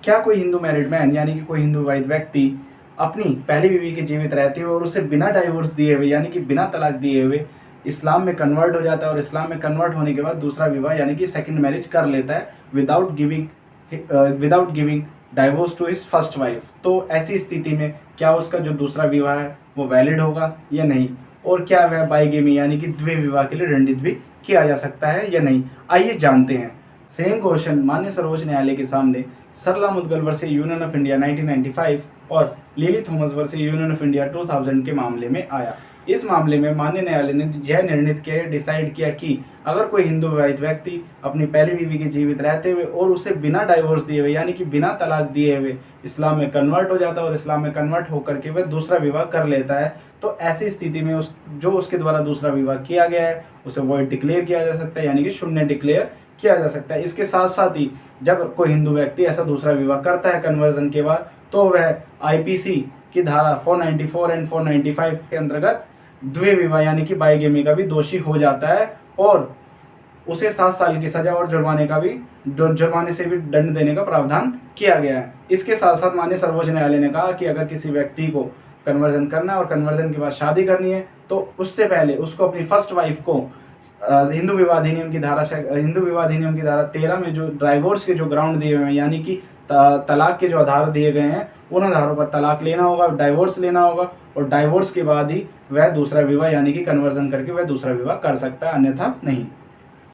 क्या कोई Hindu married man यानी कि कोई हिंदू विवाहित व्यक्ति अपनी पहली बीवी के जीवित रहते हुए और उसे बिना डाइवोर्स दिए हुए यानी कि बिना तलाक दिए हुए इस्लाम में कन्वर्ट हो जाता है और इस्लाम में कन्वर्ट होने के बाद दूसरा विवाह यानी कि सेकंड मैरिज कर लेता है without giving divorce to his first wife, तो ऐसी स्थिति में क्या उसका जो दूसरा विवाह है वो वैलिड होगा या नहीं, और क्या वह बाइगेमी यानी कि द्वे विवाह के लिए दंडित भी किया जा सकता है या नहीं। आइए जानते हैं। सेम क्वेश्चन माननीय सर्वोच्च न्यायालय के सामने Sarla Mudgal versus Union of India 1995 और Lily Thomas versus Union of India 2000 के मामले में आया। इस मामले में माननीय न्यायालय ने यह निर्णित किया, डिसाइड किया कि अगर कोई हिंदू विवाहित व्यक्ति अपनी पहली बीवी के जीवित रहते हुए और उसे बिना डाइवोर्स दिए हुए यानी कि बिना तलाक दिए हुए इस्लाम में कन्वर्ट हो जाता है और इस्लाम में कन्वर्ट होकर के वह दूसरा विवाह कर लेता है, तो ऐसी स्थिति में उसके द्वारा दूसरा विवाह किया गया है उसे वॉइड डिक्लेयर किया जा सकता है यानी कि शून्य डिक्लेयर किया जा सकता है। इसके साथ साथ ही जब कोई हिंदू व्यक्ति ऐसा दूसरा विवाह करता है कन्वर्जन के बाद, तो वह आईपीसी की धारा 494 एंड 495 के अंतर्गत द्वे विवाह यानी कि बाइगेमी का भी दोषी हो जाता है और उसे 7 साल की सजा और जुर्माने से भी दंड देने का प्रावधान किया गया है। इसके साथ साथ माननीय सर्वोच्च न्यायालय ने कहा कि अगर किसी व्यक्ति को कन्वर्जन करना है और कन्वर्जन के बाद शादी करनी है तो उससे पहले उसको अपनी फर्स्ट वाइफ को हिंदू विवाह अधिनियम की धारा 13 में जो डाइवोर्स के जो ग्राउंड दिए हुए हैं यानी कि तलाक के जो आधार दिए गए हैं उन आधारों पर तलाक लेना होगा, डाइवोर्स लेना होगा और डाइवोर्स के बाद ही वह दूसरा विवाह यानी कि कन्वर्जन करके वह दूसरा विवाह कर सकता है, अन्यथा नहीं।